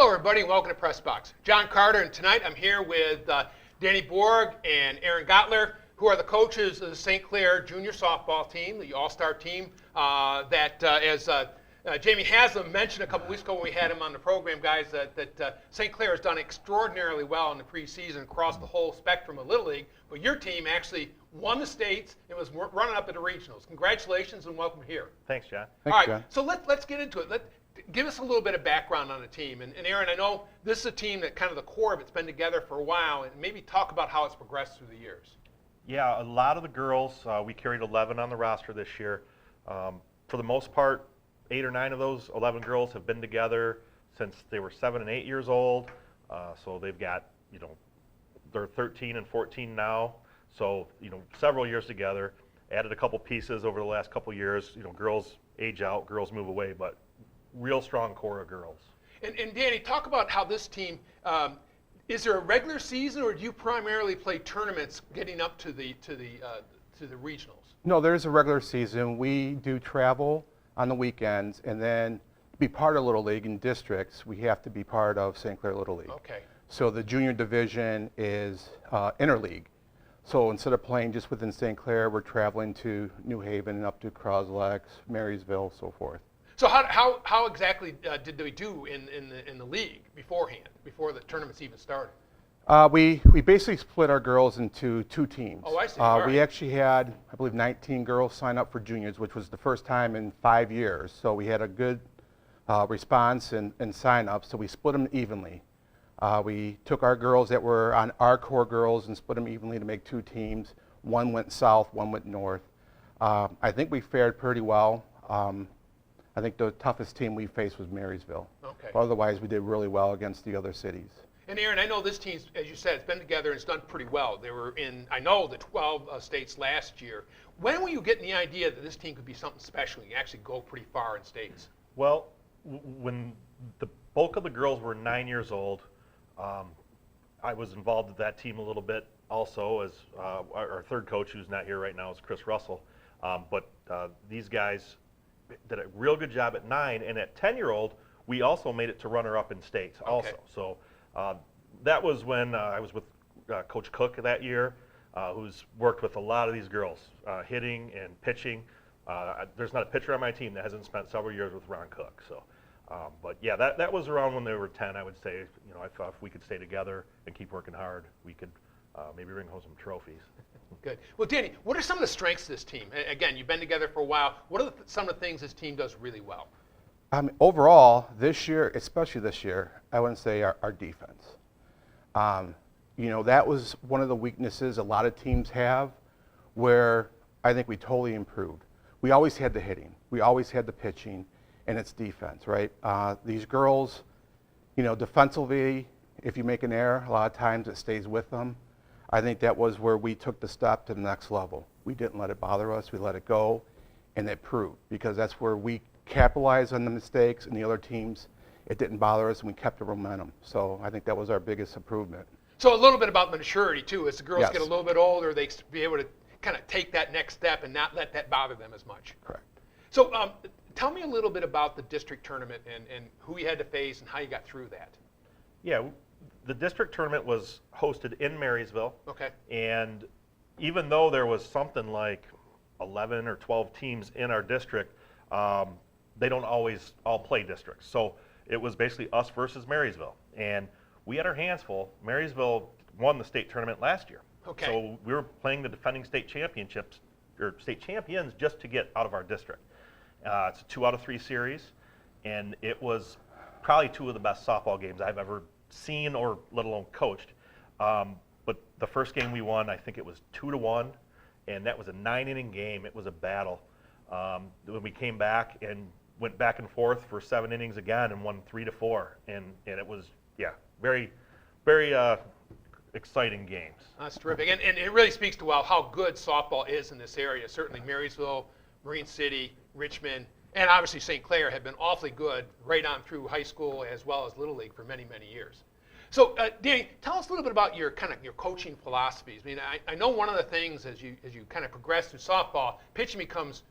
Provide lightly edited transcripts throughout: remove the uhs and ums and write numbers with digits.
Hello, everybody, and welcome to Press Box. John Carter, and tonight I'm here with Danny Borg and Aaron Gottler, who are the coaches of the St. Clair junior softball team, the All-Star team as Jamie Haslam mentioned a couple weeks ago when we had him on the program, guys, that St. Clair has done extraordinarily well in the preseason across the whole spectrum of Little League, but your team actually won the states and was running up at the regionals. Congratulations and welcome here. Thanks, John. All right, so let's get into it. Give us a little bit of background on the team. And Aaron, I know this is a team that kind of the core of it's been together for a while, and maybe talk about how it's progressed through the years. Yeah, a lot of the girls, we carried 11 on the roster this year. For the most part, 8 or 9 of those 11 girls have been together since they were 7 and 8 years old. So they've got, they're 13 and 14 now. So, several years together. Added a couple pieces over the last couple years. Girls age out, girls move away, but real strong core of girls. And Danny, talk about how this team, is there a regular season or do you primarily play tournaments getting up to the regionals? No, there's a regular season. We do travel on the weekends, and then to be part of Little League in districts, we have to be part of St. Clair Little League. Okay. So the junior division is interleague. So instead of playing just within St. Clair, we're traveling to New Haven and up to Croslex, Marysville, so forth. So how exactly did they do in the league beforehand, before the tournaments even started? We basically split our girls into 2 teams. Oh, I see. All right. We actually had, I believe, 19 girls sign up for juniors, which was the first time in 5 years. So we had a good response and sign up, so we split them evenly. We took our girls that were on our core girls and split them evenly to make 2 teams. One went south, one went north. I think we fared pretty well. I think the toughest team we faced was Marysville. Okay. But otherwise, we did really well against the other cities. And Aaron, I know this team, as you said, it's been together and it's done pretty well. They were in, I know, the 12 states last year. When were you getting the idea that this team could be something special and you actually go pretty far in states? Well, when the bulk of the girls were 9 years old, I was involved with that team a little bit also as our third coach, who's not here right now, is Chris Russell. But these guys did a real good job at 9, and at 10-year-old, we also made it to runner-up in states also. Okay. So that was when I was with Coach Cook that year, who's worked with a lot of these girls, hitting and pitching. There's not a pitcher on my team that hasn't spent several years with Ron Cook. So, but yeah, that was around when they were 10. I would say, I thought if we could stay together and keep working hard, we could maybe bring home some trophies. Good. Well, Danny, what are some of the strengths of this team? Again, you've been together for a while. What are some of the things this team does really well? Overall, this year, especially this year, I wouldn't say our defense. That was one of the weaknesses a lot of teams have, where I think we totally improved. We always had the hitting, we always had the pitching, and it's defense, right? These girls, defensively, if you make an error, a lot of times it stays with them. I think that was where we took the step to the next level. We didn't let it bother us, we let it go, and it proved, because that's where we capitalized on the mistakes, and the other teams, it didn't bother us, and we kept the momentum. So I think that was our biggest improvement. So a little bit about maturity, too. As the girls Yes. get a little bit older, they be able to kind of take that next step and not let that bother them as much. Correct. So tell me a little bit about the district tournament and who you had to face and how you got through that. Yeah, the district tournament was hosted in Marysville. Okay. And even though there was something like 11 or 12 teams in our district, they don't always all play districts. So it was basically us versus Marysville. And we had our hands full. Marysville won the state tournament last year. Okay. So we were playing the defending state championships, or state champions, just to get out of our district. It's a 2 out of 3 series, and it was probably 2 of the best softball games I've ever seen or let alone coached. But the first game we won, I think it was 2-1, and that was a 9-inning game. It was a battle. When we came back and went back and forth for 7 innings again and won 3-4, and it was, very, very exciting games. That's terrific. And it really speaks to how good softball is in this area. Certainly Marysville, Marine City, Richmond, and obviously St. Clair have been awfully good right on through high school as well as Little League for many, many years. So, Danny, tell us a little bit about your coaching philosophies. I mean, I know one of the things as you kind of progress through softball, pitching becomes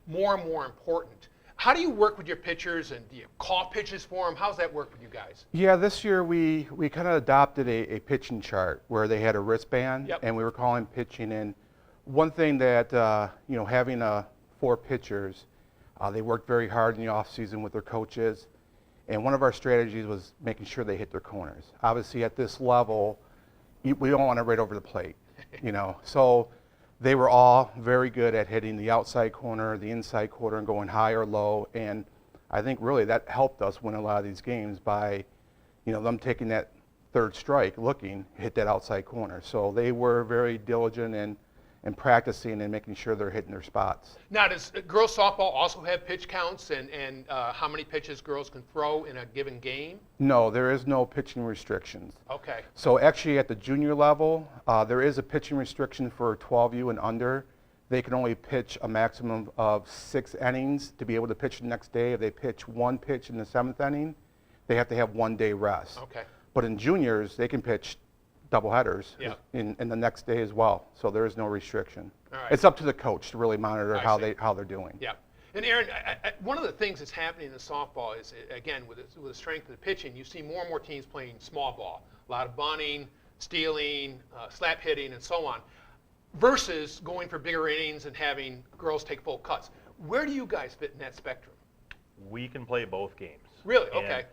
more and more important. How do you work with your pitchers, and do you call pitches for them? How's that work with you guys? Yeah, this year we kind of adopted a pitching chart where they had a wristband, Yep. and we were calling pitching. And one thing that, having 4 pitchers, they worked very hard in the off season with their coaches. And one of our strategies was making sure they hit their corners. Obviously, at this level, we don't want to right over the plate, So they were all very good at hitting the outside corner, the inside corner, and going high or low. And I think really that helped us win a lot of these games by, them taking that third strike, hit that outside corner. So they were very diligent and practicing and making sure they're hitting their spots. Now, does girls softball also have pitch counts and how many pitches girls can throw in a given game? No, there is no pitching restrictions. Okay. So actually at the junior level, there is a pitching restriction for 12U and under. They can only pitch a maximum of 6 innings to be able to pitch the next day. If they pitch 1 pitch in the 7th inning, they have to have 1 day rest. Okay. But in juniors, they can pitch doubleheaders Yeah. in the next day as well. So there is no restriction. All right. It's up to the coach to really monitor I how see. they're doing. Yeah. And Aaron, one of the things that's happening in softball is, again, with the strength of the pitching, you see more and more teams playing small ball. A lot of bunting, stealing, slap hitting, and so on, versus going for bigger innings and having girls take full cuts. Where do you guys fit in that spectrum? We can play both games. Really? And, Okay.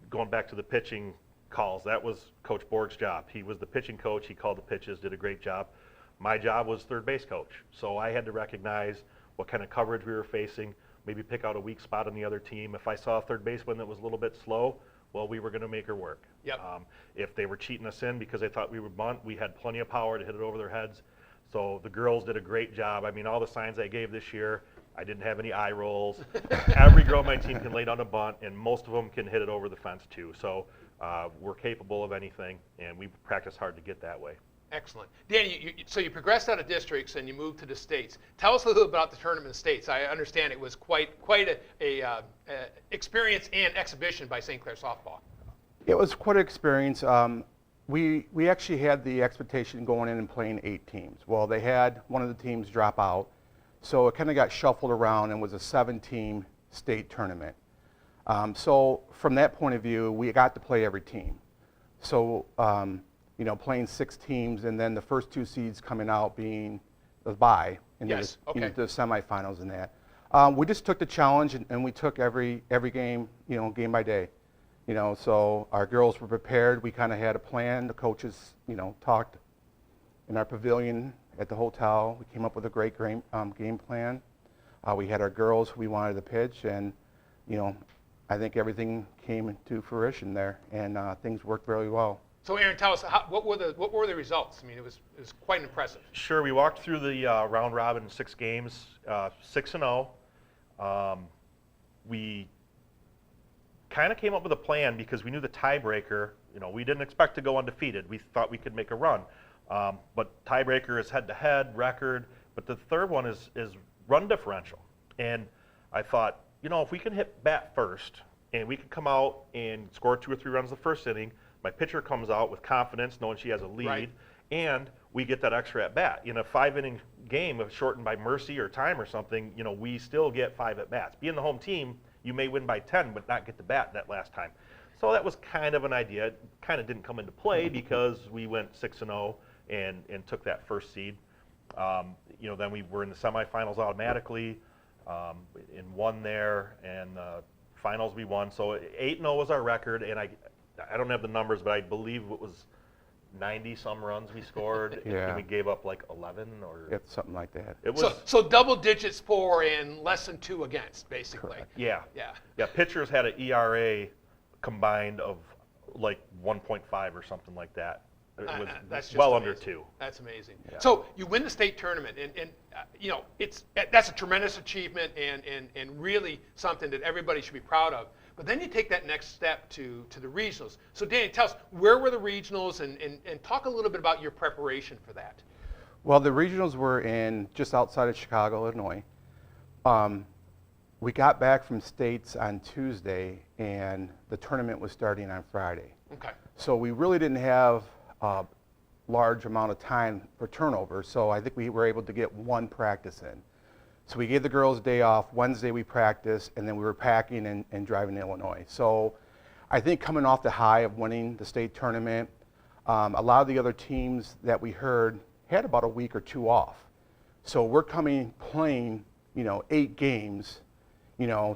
Going back to the pitching calls, that was Coach Borg's job. He was the pitching coach. He called the pitches, did a great job. My job was third base coach. So I had to recognize what kind of coverage we were facing, maybe pick out a weak spot on the other team. If I saw a third baseman that was a little bit slow, well, we were going to make her work. Yep. If they were cheating us in because they thought we would bunt, we had plenty of power to hit it over their heads. So the girls did a great job. I mean, all the signs I gave this year, I didn't have any eye rolls. Every girl on my team can lay down a bunt, and most of them can hit it over the fence too. So we're capable of anything, and we practice hard to get that way. Excellent. Danny, so you progressed out of districts and you moved to the states. Tell us a little about the tournament in the states. I understand it was quite a experience and exhibition by St. Clair softball. It was quite an experience. We actually had the expectation going in and playing 8 teams. Well, they had one of the teams drop out, so it kind of got shuffled around and was a 7-team state tournament. So from that point of view, we got to play every team. So playing 6 teams and then the first 2 seeds coming out being the bye into Yes, okay. the semifinals and that. We just took the challenge and we took every game, game by day. So our girls were prepared. We kind of had a plan. The coaches, talked in our pavilion at the hotel. We came up with a great game plan. We had our girls who we wanted to pitch, and I think everything came into fruition there, and things worked very well. So Aaron, tell us what were the results? I mean, it was quite impressive. Sure, we walked through the round robin 6 games, 6-0. We kind of came up with a plan because we knew the tiebreaker. We didn't expect to go undefeated. We thought we could make a run, but tiebreaker is head-to-head record. But the third one is run differential, and I thought, if we can hit bat first and we can come out and score 2 or 3 runs the first inning, my pitcher comes out with confidence, knowing she has a lead, Right. and we get that extra at bat. In a 5-inning game, if shortened by mercy or time or something, we still get 5 at bats. Being the home team, you may win by 10, but not get the bat that last time. So that was kind of an idea. It kind of didn't come into play because we went 6-0 and took that first seed. Then we were in the semifinals automatically and won there, and finals we won. So 8-0 was our record, and I don't have the numbers, but I believe it was 90-some runs we scored, Yeah. and we gave up like 11 or It's something like that. it was. So double digits for and less than 2 against, basically. Correct. Yeah. Yeah. Yeah, pitchers had an ERA combined of like 1.5 or something like that. It was That's just well amazing. under 2. That's amazing. Yeah. So you win the state tournament, and that's a tremendous achievement and really something that everybody should be proud of. But then you take that next step to the regionals. So Danny, tell us, where were the regionals, and talk a little bit about your preparation for that. Well, the regionals were in just outside of Chicago, Illinois. We got back from states on Tuesday, and the tournament was starting on Friday. Okay. So we really didn't have a large amount of time for turnover, so I think we were able to get 1 practice in. So we gave the girls a day off. Wednesday we practiced, and then we were packing and driving to Illinois. So I think coming off the high of winning the state tournament, a lot of the other teams that we heard had about a week or two off. So we're playing, 8 games,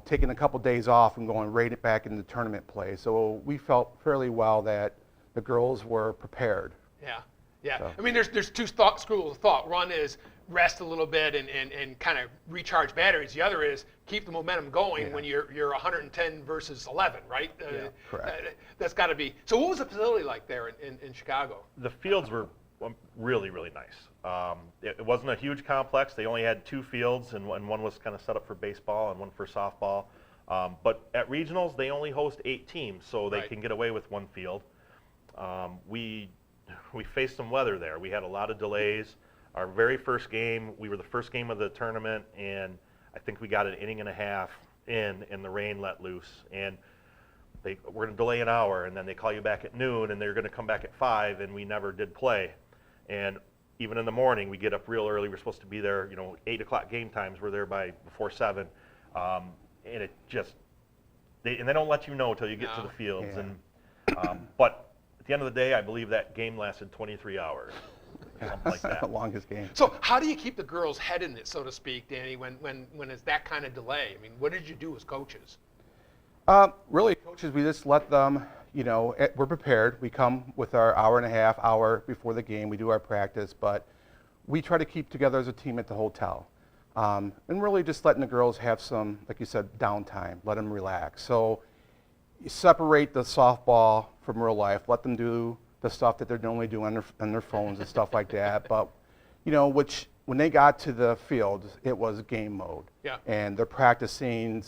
taking a couple days off and going right back into tournament play. So we felt fairly well that the girls were prepared. Yeah, yeah. So. I mean, there's two schools of thought. One is rest a little bit and kind of recharge batteries. The other is keep the momentum going when you're 110 versus 11, right? Correct. That's got to be. So what was the facility like there in Chicago? The fields were really, really nice. It wasn't a huge complex. They only had 2 fields, and one was kind of set up for baseball and one for softball. But at regionals, they only host 8 teams, so they can get away with 1 field. We faced some weather there. We had a lot of delays. Our very first game, we were the first game of the tournament, and I think we got an inning and a half in, and the rain let loose. And we're going to delay an hour, and then they call you back at noon, and they're going to come back at 5, and we never did play. And even in the morning, we get up real early. We're supposed to be there, 8 o'clock game times. We're there before 7. And it just, they don't let you know until you get to the fields. Yeah. And but at the end of the day, I believe that game lasted 23 hours. Something like that. The longest game. So how do you keep the girls' head in it, so to speak, Danny, when it's that kind of delay? I mean, what did you do as coaches? Really, coaches, we just let them, we're prepared. We come with our hour and a half, hour before the game. We do our practice, but we try to keep together as a team at the hotel. And really just letting the girls have some, like you said, downtime, let them relax. So you separate the softball from real life, let them do the stuff that they're normally doing on their phones and stuff like that. But, which when they got to the field, it was game mode. Yeah. And their practicing,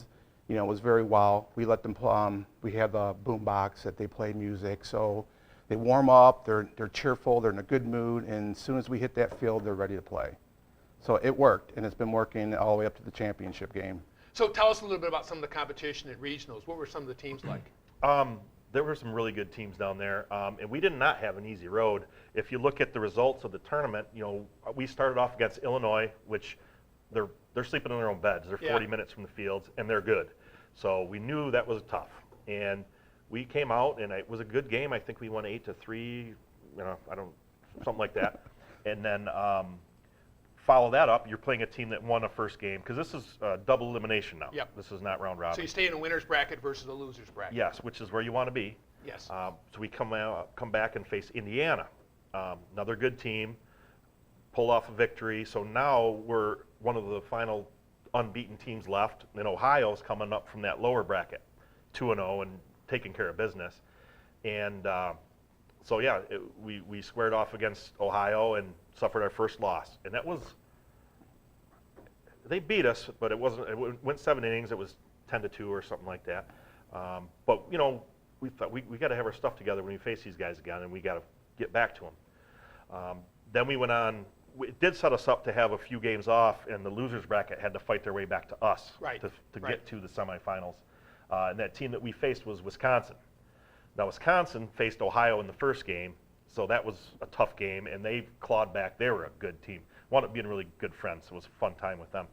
was very well. We let them, we have a boom box that they play music. So they warm up, they're cheerful, they're in a good mood, and as soon as we hit that field, they're ready to play. So it worked, and it's been working all the way up to the championship game. So tell us a little bit about some of the competition at regionals. What were some of the teams like? There were some really good teams down there, and we did not have an easy road. If you look at the results of the tournament, we started off against Illinois, which they're sleeping in their own beds. They're 40 minutes from the fields, and they're good. So we knew that was tough, and we came out, and it was a good game. I think we won 8-3, something like that. And then follow that up, you're playing a team that won a first game, because this is double elimination now. Yep. This is not round robin. So you stay in a winner's bracket versus a loser's bracket. Yes, which is where you want to be. Yes. So we come back and face Indiana, another good team, pull off a victory. So now we're one of the final unbeaten teams left, and Ohio's coming up from that lower bracket, 2-0 and taking care of business. And so yeah, we squared off against Ohio and suffered our first loss, and that was, they beat us, but it went 7 innings. It was 10-2 or something like that. But we thought we got to have our stuff together when we face these guys again, and we got to get back to them. Then we went on. It did set us up to have a few games off, and the losers bracket had to fight their way back to us to get to the semifinals. And that team that we faced was Wisconsin. Now Wisconsin faced Ohio in the first game, so that was a tough game, and they clawed back. They were a good team. Wound up being really good friends. So it was a fun time with them.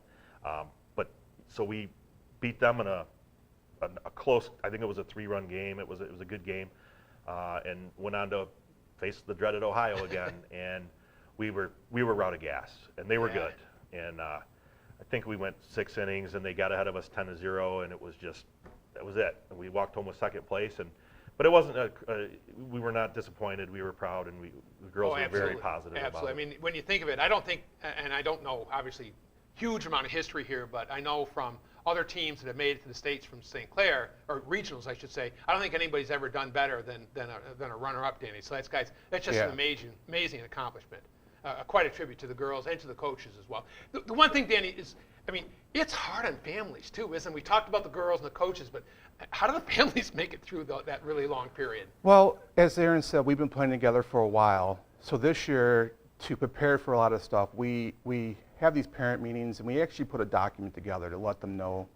So we beat them in a close. I think it was a 3-run game. It was a good game, and went on to face the dreaded Ohio again. And we were out of gas, and they were good. And I think we went 6 innings, and they got ahead of us 10-0, and it was just, that was it. And we walked home with second place, but it wasn't. We were not disappointed. We were proud, and the girls were very positive about it. Absolutely. I mean, when you think of it, I don't think, and I don't know, obviously, huge amount of history here, but I know from other teams that have made it to the States from St. Clair, or regionals, I should say, I don't think anybody's ever done better than a runner-up, Danny. So that's just an amazing accomplishment. Quite a tribute to the girls and to the coaches as well. The one thing, Danny, is, I mean, it's hard on families too, isn't it? We talked about the girls and the coaches, but how do the families make it through that really long period? Well, as Aaron said, we've been playing together for a while. So this year, to prepare for a lot of stuff, we have these parent meetings, and we actually put a document together to let them know,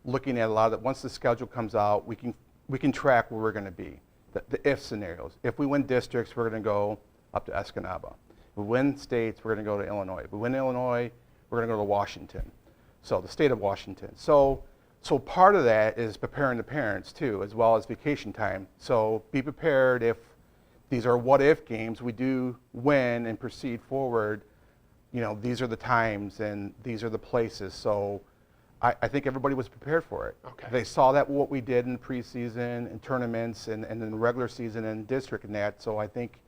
looking at a lot of that. Once the schedule comes out, we can track where we're going to be, the if scenarios. If we win districts, we're going to go up to Escanaba. If we win states, we're going to go to Illinois. If we win Illinois, we're going to go to Washington. So the state of Washington. So part of that is preparing the parents too, as well as vacation time. So be prepared if these are what-if games. We do win and proceed forward. These are the times and these are the places. So I think everybody was prepared for it. Okay. They saw that what we did in preseason and tournaments and in the regular season and district and that. So I think,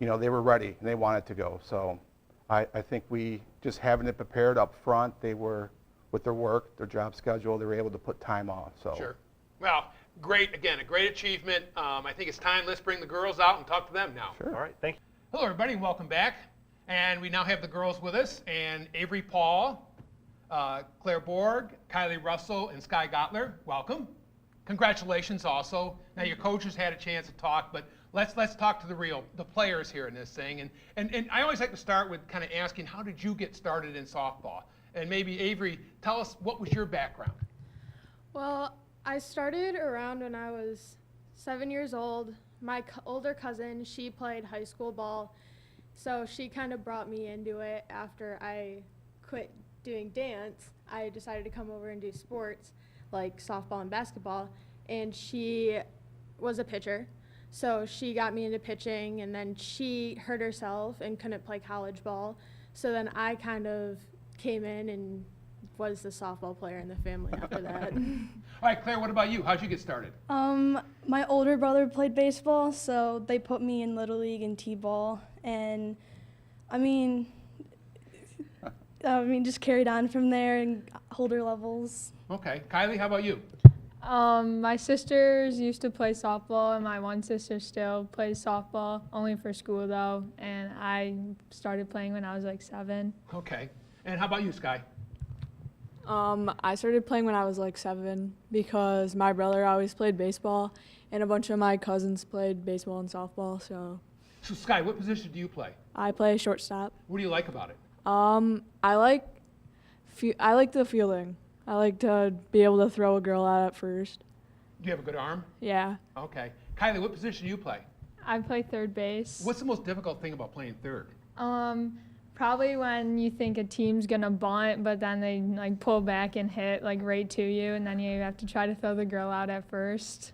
they were ready and they wanted to go. So I think we just having it prepared up front, they were with their work, their job schedule, they were able to put time off. So Sure. Well, great. Again, a great achievement. I think it's time. Let's bring the girls out and talk to them now. Sure. All right, thank you. Hello, everybody. Welcome back. And we now have the girls with us, and Avery Paul, Claire Borg, Kylie Russell, and Sky Gottler. Welcome. Congratulations also. Now your coaches had a chance to talk, but let's talk to the players here in this thing. And I always like to start with kind of asking, how did you get started in softball? And maybe Avery, tell us, what was your background? Well, I started around when I was 7 years old. My older cousin, she played high school ball, so she kind of brought me into it. After I quit doing dance, I decided to come over and do sports like softball and basketball, and she was a pitcher, so she got me into pitching, and then she hurt herself and couldn't play college ball, so then I kind of came in and was the softball player in the family after that. All right, Claire, what about you? How'd you get started? My older brother played baseball, so they put me in Little League and T-ball, and just carried on from there and older levels. Okay. Kylie, how about you? My sisters used to play softball, and my one sister still plays softball, only for school though, and I started playing when I was like 7. Okay. And how about you, Sky? I started playing when I was like 7 because my brother always played baseball and a bunch of my cousins played baseball and softball, so So, Sky, what position do you play? I play shortstop. What do you like about it? I like the fielding. I like to be able to throw a girl out at first. Do you have a good arm? Yeah. Okay. Kylie, what position do you play? I play third base. What's the most difficult thing about playing third? Probably when you think a team's gonna bunt, but then they like pull back and hit like right to you, and then you have to try to throw the girl out at first.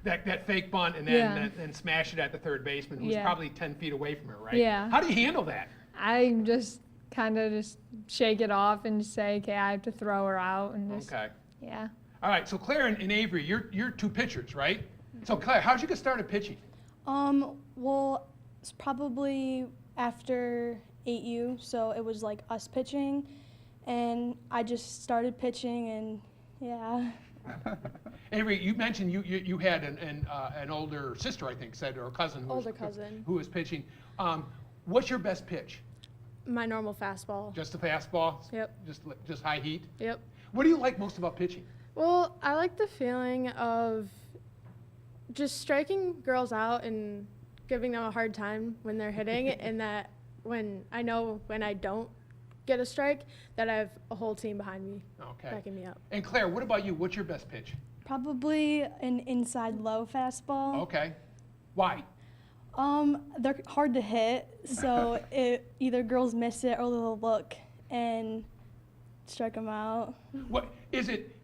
That fake bunt and then smash it at the third baseman who's Yeah. probably 10 feet away from her, right? Yeah. How do you handle that? I just kind of just shake it off and just say, okay, I have to throw her out, and just Okay. yeah. All right. So Claire and Avery, you're two pitchers, right? So Claire, how'd you get started pitching? Well, it's probably after 8U, so it was like us pitching, and I just started pitching, and yeah. Avery, you mentioned you had an older sister, I think, said, or a cousin. Older cousin. Who was pitching. What's your best pitch? My normal fastball. Just a fastball? Yep. Just high heat? Yep. What do you like most about pitching? Well, I like the feeling of just striking girls out and giving them a hard time when they're hitting, and that when I don't get a strike, that I have a whole team behind me Okay. backing me up. And Claire, what about you? What's your best pitch? Probably an inside low fastball. Okay. Why? They're hard to hit, so either girls miss it or they'll look and strike them out. What is it?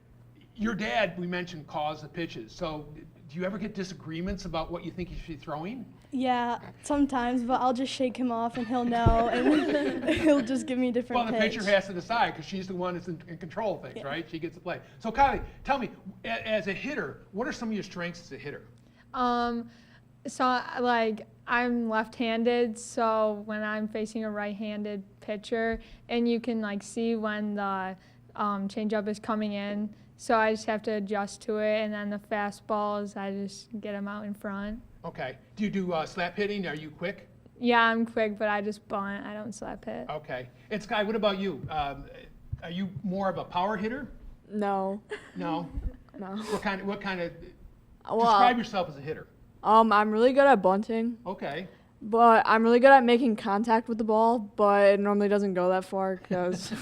Your dad, we mentioned, calls the pitches. So do you ever get disagreements about what you think you should be throwing? Yeah, sometimes, but I'll just shake him off and he'll know, and he'll just give me a different Well, the pitch. pitcher has to decide because she's the one that's in control of things, right? She gets to play. So Kylie, tell me, as a hitter, what are some of your strengths as a hitter? So like I'm left-handed, so when I'm facing a right-handed pitcher, and you can like see when the changeup is coming in, so I just have to adjust to it, and then the fastballs, I just get them out in front. Okay. Do you do slap hitting? Are you quick? Yeah, I'm quick, but I just bunt. I don't slap hit. Okay. And Sky, what about you? Are you more of a power hitter? No. No. No. What kind of? Well, Describe yourself as a hitter. I'm really good at bunting, Okay. but I'm really good at making contact with the ball, but it normally doesn't go that far because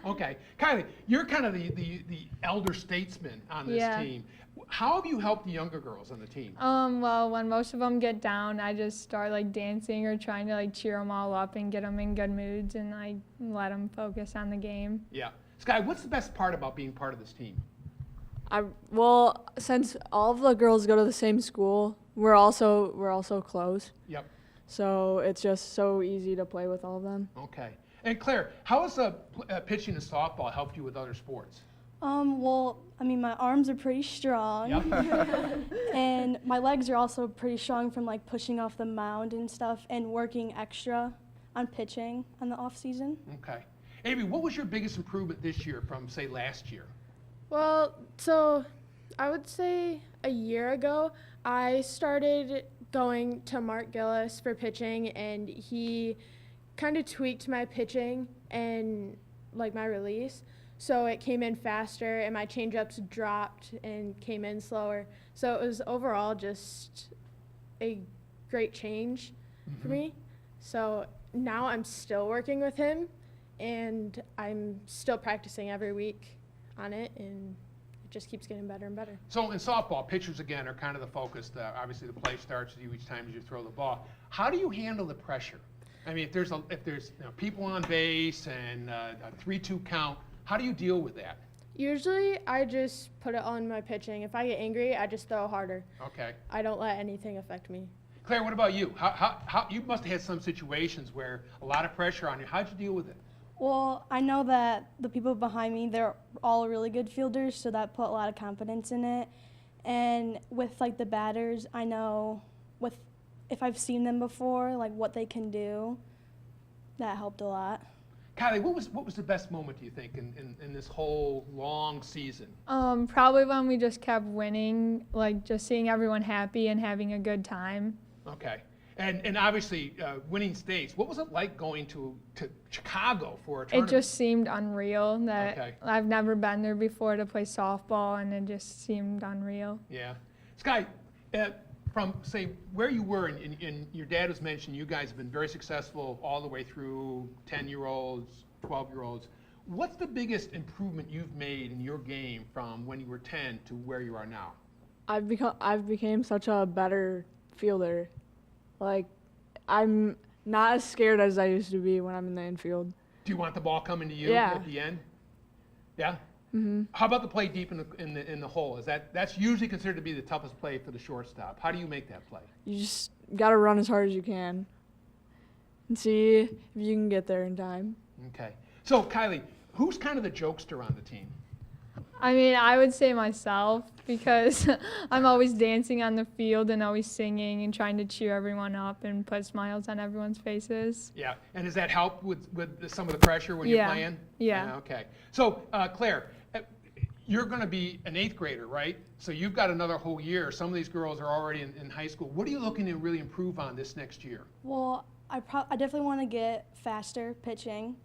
Okay. Kylie, you're kind of the elder statesman on this Yeah. team. How have you helped the younger girls on the team? Well, when most of them get down, I just start like dancing or trying to like cheer them all up and get them in good moods and like let them focus on the game. Yeah. Sky, what's the best part about being part of this team? well, since all of the girls go to the same school, we're also close. Yep. So it's just so easy to play with all of them. Okay. And Claire, how has pitching and softball helped you with other sports? Well, I mean, my arms are pretty strong. Yep. And my legs are also pretty strong from like pushing off the mound and stuff and working extra on pitching on the off season. Okay. Avery, what was your biggest improvement this year from, say, last year? Well, so I would say a year ago, I started going to Mark Gillis for pitching, and he kind of tweaked my pitching and like my release. So it came in faster, and my changeups dropped and came in slower. So it was overall just a great change for me. So now I'm still working with him, and I'm still practicing every week on it, and it just keeps getting better and better. So in softball, pitchers, again, are kind of the focus. Obviously, the play starts with you each time as you throw the ball. How do you handle the pressure? I mean, if there's people on base and a 3-2 count, how do you deal with that? Usually, I just put it on my pitching. If I get angry, I just throw harder. Okay. I don't let anything affect me. Claire, what about you? How you must have had some situations where a lot of pressure on you. How'd you deal with it? Well, I know that the people behind me, they're all really good fielders, so that put a lot of confidence in it. And with like the batters, I know if I've seen them before, like what they can do, that helped a lot. Kylie, what was the best moment, do you think, in this whole long season? Probably when we just kept winning, like just seeing everyone happy and having a good time. Okay. And obviously, winning states. What was it like going to Chicago for a It tournament? just seemed unreal that Okay. I've never been there before to play softball, and it just seemed unreal. Yeah. Sky, from, say, where you were, and your dad was mentioning you guys have been very successful all the way through 10-year-olds, 12-year-olds. What's the biggest improvement you've made in your game from when you were 10 to where you are now? I've became such a better fielder. Like, I'm not as scared as I used to be when I'm in the infield. Do you want the ball coming to you Yeah. at the end? Yeah? Mm-hmm. How about the play deep in the hole? That's usually considered to be the toughest play for the shortstop. How do you make that play? You just got to run as hard as you can and see if you can get there in time. Okay. So, Kylie, who's kind of the jokester on the team? I mean, I would say myself because I'm always dancing on the field and always singing and trying to cheer everyone up and put smiles on everyone's faces. Yeah. And does that help with some of the pressure when you're Yeah. playing? Yeah. Okay. So, Claire, you're going to be an 8th grader, right? So you've got another whole year. Some of these girls are already in high school. What are you looking to really improve on this next year? Well, I definitely want to get faster pitching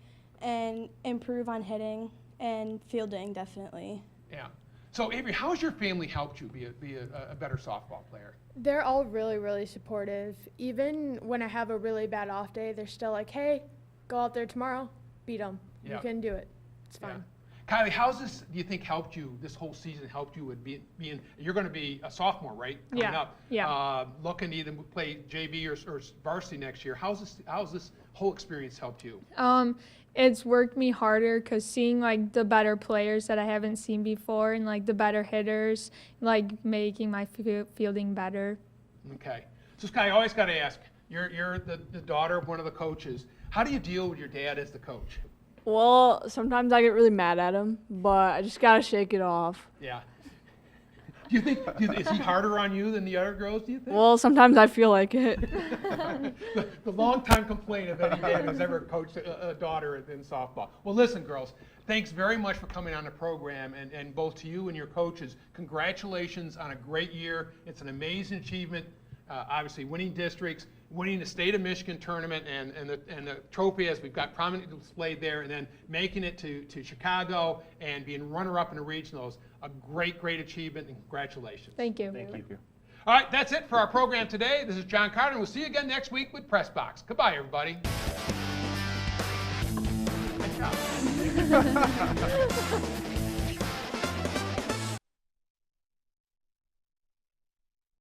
and improve on hitting and fielding, definitely. Yeah. So, Avery, how has your family helped you be a better softball player? They're all really, really supportive. Even when I have a really bad off day, they're still like, hey, go out there tomorrow, beat them. Yeah. You can do it. It's fine. Kylie, how's this, do you think, helped you, this whole season helped you with being, you're going to be a sophomore, right? Coming Yeah, up. yeah. Looking to either play JV or varsity next year. How's this whole experience helped you? It's worked me harder because seeing like the better players that I haven't seen before and like the better hitters, like making my fielding better. Okay. So, Sky, I always got to ask, you're the daughter of one of the coaches. How do you deal with your dad as the coach? Well, sometimes I get really mad at him, but I just got to shake it off. Yeah. Do you think, is he harder on you than the other girls, do you think? Well, sometimes I feel like it. The long-time complaint of any dad who's ever coached a daughter in softball. Well, listen, girls, thanks very much for coming on the program, and both to you and your coaches, congratulations on a great year. It's an amazing achievement, obviously winning districts, winning the state of Michigan tournament, and the trophy, as we've got prominently displayed there, and then making it to Chicago and being runner-up in the regionals. A great, great achievement, and congratulations. Thank you. Thank you. All right, that's it for our program today. This is John Carter, and we'll see you again next week with Press Box. Goodbye, everybody. Good job.